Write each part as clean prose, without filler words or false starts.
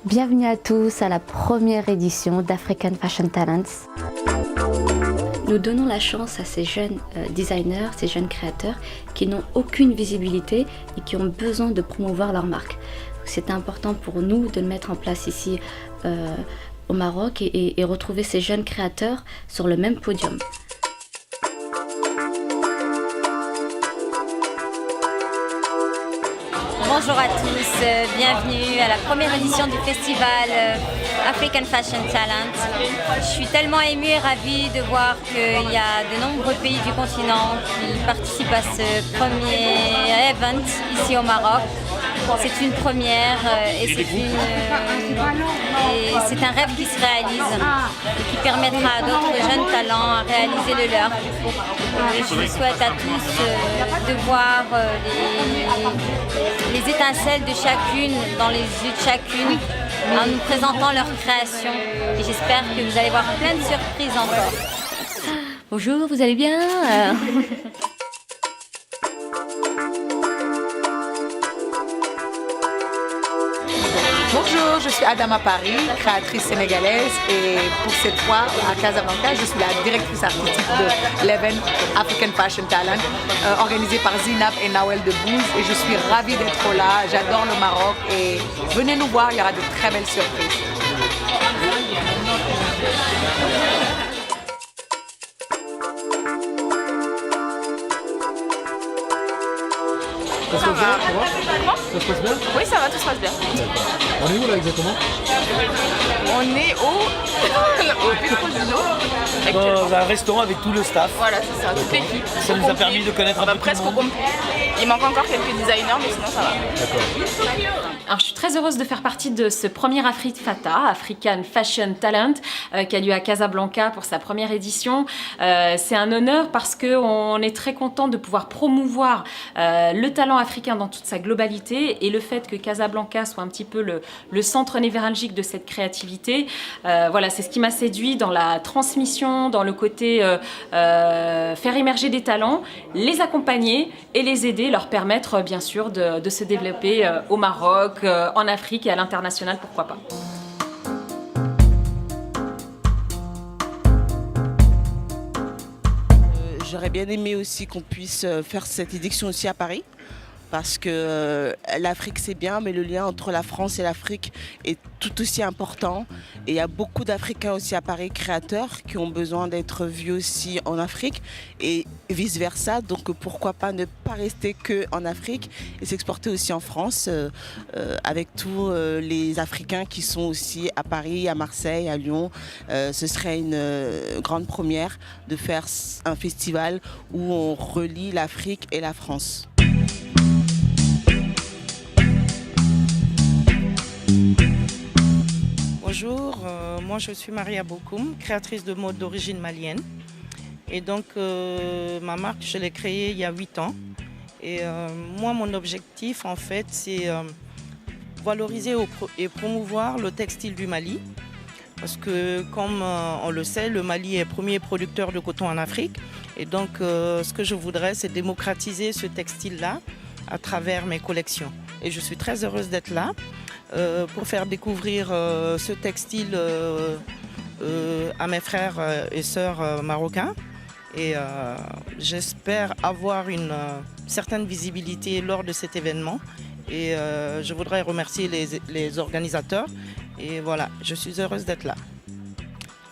Bienvenue à tous à la première édition d'African Fashion Talents. Nous donnons la chance à ces jeunes designers, ces jeunes créateurs qui n'ont aucune visibilité et qui ont besoin de promouvoir leur marque. C'est important pour nous de le mettre en place ici au Maroc et retrouver ces jeunes créateurs sur le même podium. Bonjour à tous, bienvenue à la première édition du festival African Fashion Talent. Je suis tellement émue et ravie de voir qu'il y a de nombreux pays du continent qui participent à ce premier event ici au Maroc. C'est une première et c'est un rêve qui se réalise et qui permettra à d'autres jeunes talents à réaliser le leur. Et je vous souhaite à tous de voir les étincelles de chacune dans les yeux de chacune en nous présentant leur création. Et j'espère que vous allez voir plein de surprises encore. Bonjour, vous allez bien? Bonjour, je suis Adama Paris, créatrice sénégalaise et pour cette fois à Casablanca, je suis la directrice artistique de l'event African Fashion Talent organisé par Zinab et Nawel Debbouze et je suis ravie d'être là, j'adore le Maroc et venez nous voir, il y aura de très belles surprises. Ça se passe bien? Ça va? Ça se passe bien? Oui, ça va, tout se passe bien. On est où là exactement? On est au Bistro Dino. Dans un restaurant avec tout le staff. Voilà, c'est ça, toute l'équipe. Ça nous a permis de connaître un peu presque tout au le monde. complet. Il manque encore quelques designers, mais sinon ça va. D'accord. Alors, je suis très heureuse de faire partie de ce premier AfriFata, African Fashion Talent, qui a lieu à Casablanca pour sa première édition. C'est un honneur parce qu'on est très content de pouvoir promouvoir le talent africain dans toute sa globalité et le fait que Casablanca soit un petit peu le centre névralgique de cette créativité. Voilà, c'est ce qui m'a séduit dans la transmission, dans le côté faire émerger des talents, les accompagner et les aider, leur permettre bien sûr de se développer au Maroc, en Afrique et à l'international, pourquoi pas. J'aurais bien aimé aussi qu'on puisse faire cette édition aussi à Paris. Parce que l'Afrique c'est bien, mais le lien entre la France et l'Afrique est tout aussi important. Et il y a beaucoup d'Africains aussi à Paris, créateurs, qui ont besoin d'être vus aussi en Afrique et vice-versa. Donc pourquoi pas ne pas rester qu'en Afrique et s'exporter aussi en France avec tous les Africains qui sont aussi à Paris, à Marseille, à Lyon. Ce serait une grande première de faire un festival où on relie l'Afrique et la France. Bonjour, moi je suis Maria Bokoum, créatrice de mode d'origine malienne. Et donc ma marque, je l'ai créée il y a 8 ans. Et moi mon objectif en fait c'est valoriser et promouvoir le textile du Mali. Parce que comme on le sait, le Mali est premier producteur de coton en Afrique. Et donc ce que je voudrais c'est démocratiser ce textile-là à travers mes collections. Et je suis très heureuse d'être là. Pour faire découvrir ce textile à mes frères et sœurs marocains. Et j'espère avoir une certaine visibilité lors de cet événement. Et je voudrais remercier les organisateurs. Et voilà, je suis heureuse d'être là.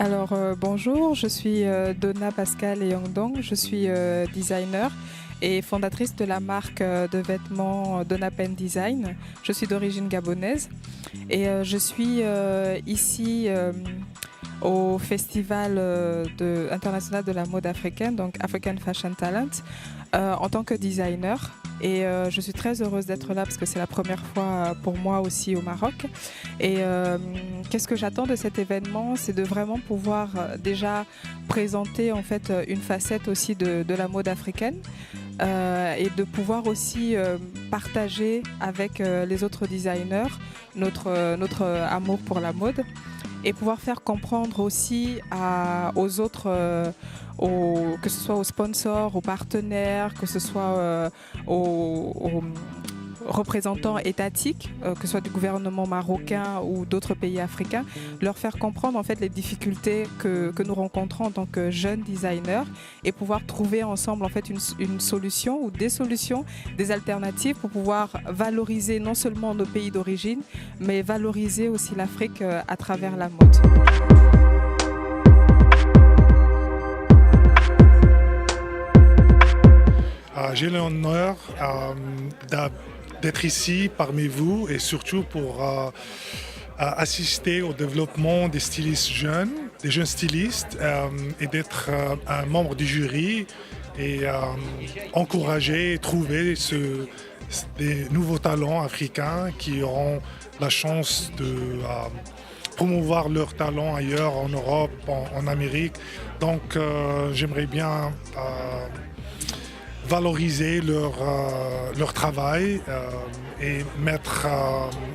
Alors bonjour, je suis Donna Pascal Eyongdong, je suis designer et fondatrice de la marque de vêtements Donna Pen Design. Je suis d'origine gabonaise et je suis ici au Festival international de la mode africaine, donc African Fashion Talent, en tant que designer. Et je suis très heureuse d'être là parce que c'est la première fois pour moi aussi au Maroc. Et qu'est-ce que j'attends de cet événement? C'est de vraiment pouvoir déjà présenter en fait une facette aussi de la mode africaine et de pouvoir aussi partager avec les autres designers notre amour pour la mode. et pouvoir faire comprendre aussi aux autres, que ce soit aux sponsors, aux partenaires, que ce soit aux représentants étatiques, que ce soit du gouvernement marocain ou d'autres pays africains, leur faire comprendre en fait les difficultés que nous rencontrons en tant que jeunes designers et pouvoir trouver ensemble en fait une solution ou des solutions, des alternatives pour pouvoir valoriser non seulement nos pays d'origine, mais valoriser aussi l'Afrique à travers la mode. J'ai l'honneur d'être ici parmi vous et surtout pour assister au développement des stylistes jeunes, des jeunes stylistes et d'être un membre du jury et encourager et trouver des nouveaux talents africains qui auront la chance de promouvoir leurs talents ailleurs, en Europe, en Amérique. Donc j'aimerais bien valoriser leur travail et mettre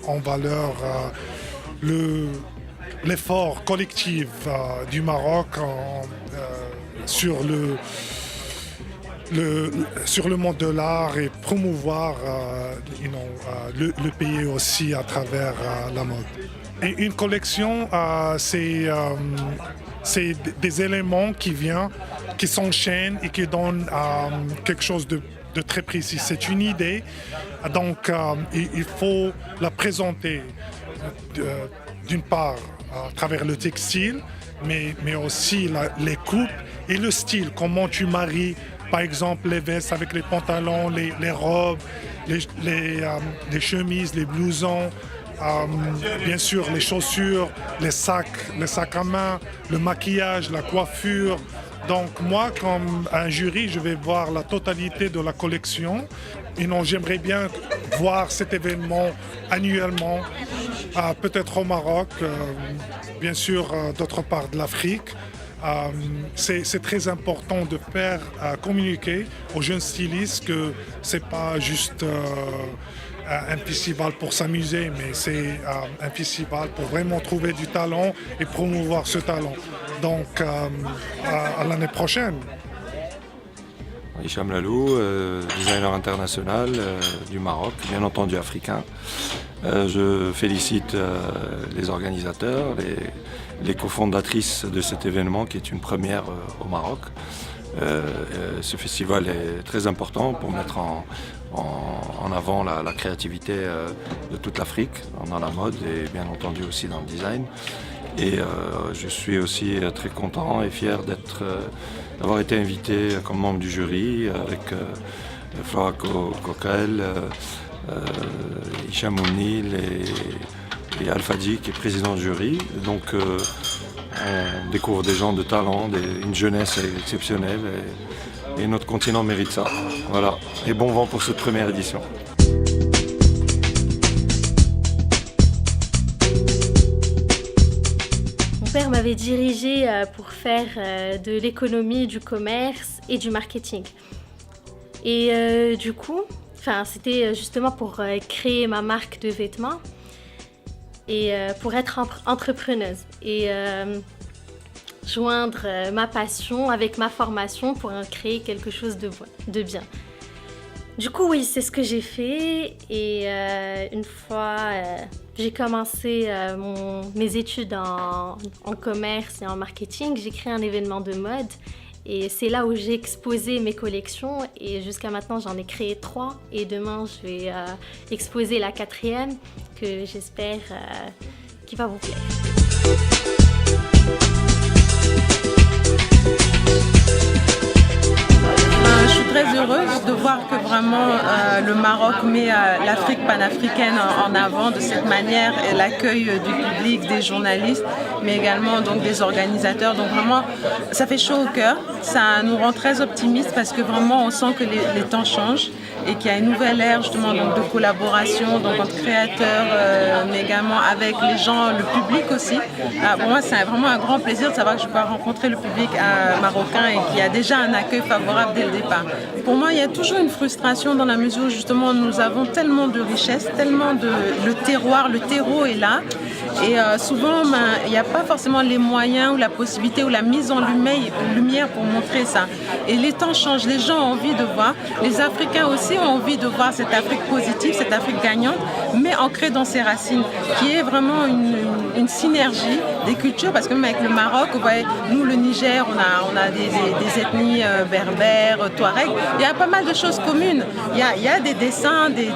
en valeur l'effort collectif du Maroc sur le monde de l'art et promouvoir le pays aussi à travers la mode. Et une collection, c'est des éléments qui s'enchaînent et qui donnent quelque chose de très précis. C'est une idée, donc il faut la présenter d'une part à travers le textile, mais aussi les coupes et le style. Comment tu maries, par exemple, les vestes avec les pantalons, les robes, les chemises, les blousons. Bien sûr, les chaussures, les sacs à main, le maquillage, la coiffure. Donc moi, comme un jury, je vais voir la totalité de la collection. Et non, j'aimerais bien voir cet événement annuellement, peut-être au Maroc, bien sûr d'autre part de l'Afrique. C'est très important de faire communiquer aux jeunes stylistes que c'est pas juste un festival pour s'amuser, mais c'est un festival pour vraiment trouver du talent et promouvoir ce talent. Donc à l'année prochaine. Hicham Lalou, designer international du Maroc, bien entendu africain. Je félicite les organisateurs, les cofondatrices de cet événement qui est une première au Maroc. Ce festival est très important pour mettre en avant la créativité de toute l'Afrique dans la mode et bien entendu aussi dans le design. Et je suis aussi très content et fier d'avoir été invité comme membre du jury avec Flora Coquel, Hicham Oumnil et Al-Fadi qui est président du jury. Donc on découvre des gens de talent, une jeunesse exceptionnelle et notre continent mérite ça. Voilà. Et bon vent pour cette première édition. Mon père m'avait dirigé pour faire de l'économie, du commerce et du marketing. Et du coup, c'était justement pour créer ma marque de vêtements et pour être entrepreneuse et joindre ma passion avec ma formation pour créer quelque chose de bien. Du coup, oui, c'est ce que j'ai fait et une fois j'ai commencé mes études en commerce et en marketing, j'ai créé un événement de mode et c'est là où j'ai exposé mes collections et jusqu'à maintenant j'en ai créé 3 et demain je vais exposer la 4e que j'espère qui va vous plaire. Je suis très heureuse de voir que vraiment le Maroc met l'Afrique panafricaine en avant de cette manière et l'accueil du public, des journalistes, mais également donc des organisateurs. Donc vraiment, ça fait chaud au cœur, ça nous rend très optimistes parce que vraiment on sent que les temps changent et qu'il y a une nouvelle ère justement donc, de collaboration donc, entre créateurs, mais également avec les gens, le public aussi. Pour moi, c'est vraiment un grand plaisir de savoir que je peux rencontrer le public marocain et qu'il y a déjà un accueil favorable dès le départ. Pour moi, il y a toujours une frustration dans la mesure où justement nous avons tellement de richesses, tellement le terroir, le terreau est là Et souvent, il n'y a pas forcément les moyens ou la possibilité ou la mise en lumière pour montrer ça. Et les temps changent, les gens ont envie de voir. Les Africains aussi ont envie de voir cette Afrique positive, cette Afrique gagnante, mais ancrée dans ses racines, qui est vraiment une synergie des cultures, parce que même avec le Maroc, vous voyez, nous le Niger, on a des ethnies berbères, touaregs, il y a pas mal de choses communes, il y a des dessins, des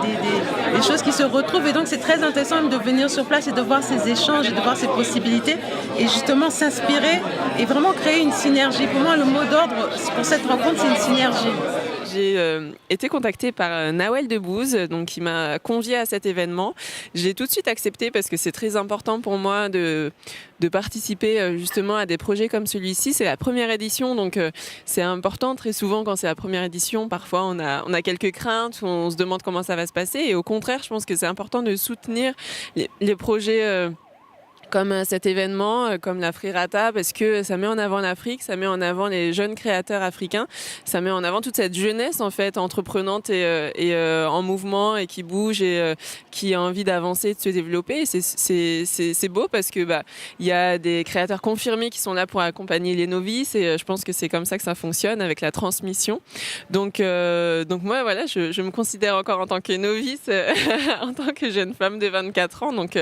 choses qui se retrouvent, et donc c'est très intéressant de venir sur place et de voir ces échanges et de voir ces possibilités, et justement s'inspirer et vraiment créer une synergie. Pour moi, le mot d'ordre pour cette rencontre, c'est une synergie. J'ai été contactée par Nawel Debbouze, donc qui m'a conviée à cet événement. J'ai tout de suite accepté parce que c'est très important pour moi de participer justement à des projets comme celui-ci. C'est la première édition, donc c'est important. Très souvent, quand c'est la première édition, parfois on a quelques craintes, on se demande comment ça va se passer. Et au contraire, je pense que c'est important de soutenir les projets comme cet événement, comme la Frirata, parce que ça met en avant l'Afrique, ça met en avant les jeunes créateurs africains, ça met en avant toute cette jeunesse en fait entreprenante et en mouvement et qui bouge et qui a envie d'avancer, de se développer. Et c'est beau parce que il y a des créateurs confirmés qui sont là pour accompagner les novices et je pense que c'est comme ça que ça fonctionne avec la transmission. Donc moi voilà, je me considère encore en tant que novice, en tant que jeune femme de 24 ans. Donc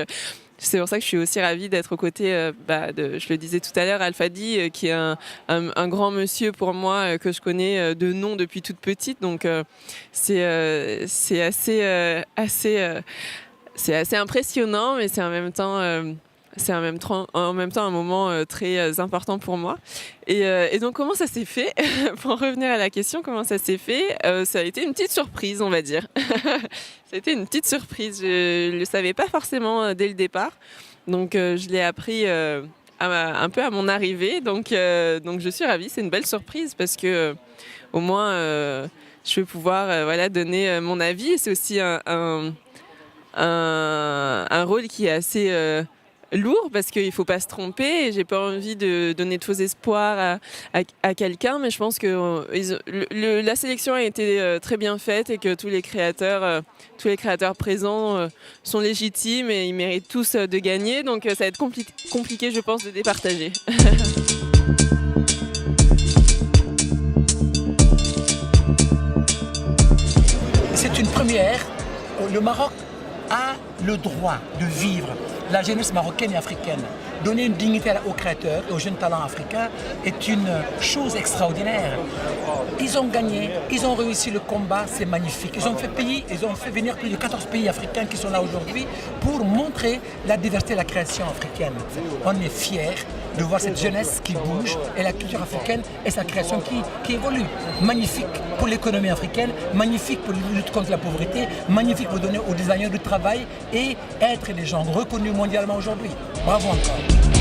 c'est pour ça que je suis aussi ravie d'être aux côtés je le disais tout à l'heure, Alfadi, qui est un grand monsieur pour moi, que je connais de nom depuis toute petite. Donc c'est assez impressionnant, mais c'est en même temps un moment très important pour moi. Et donc comment ça s'est fait? Pour revenir à la question, comment ça s'est fait? Ça a été une petite surprise, on va dire. Ça a été une petite surprise. Je ne le savais pas forcément dès le départ. Donc je l'ai appris un peu à mon arrivée. Donc je suis ravie. C'est une belle surprise parce que au moins je vais pouvoir donner mon avis. Et c'est aussi un rôle qui est assez lourd parce qu'il ne faut pas se tromper et j'ai pas envie de donner de faux espoirs à quelqu'un, mais je pense que la sélection a été très bien faite et que tous les créateurs présents sont légitimes et ils méritent tous de gagner, donc ça va être compliqué je pense de départager. C'est une première. Le Maroc a le droit de vivre la jeunesse marocaine et africaine. Donner une dignité aux créateurs et aux jeunes talents africains est une chose extraordinaire. Ils ont gagné, ils ont réussi le combat, c'est magnifique. Ils ont fait venir plus de 14 pays africains qui sont là aujourd'hui pour montrer la diversité de la création africaine. On est fiers de voir cette jeunesse qui bouge et la culture africaine et sa création qui évolue. Magnifique pour l'économie africaine, magnifique pour lutter contre la pauvreté, magnifique pour donner aux designers du travail et être des gens reconnus mondialement aujourd'hui. Bravo encore.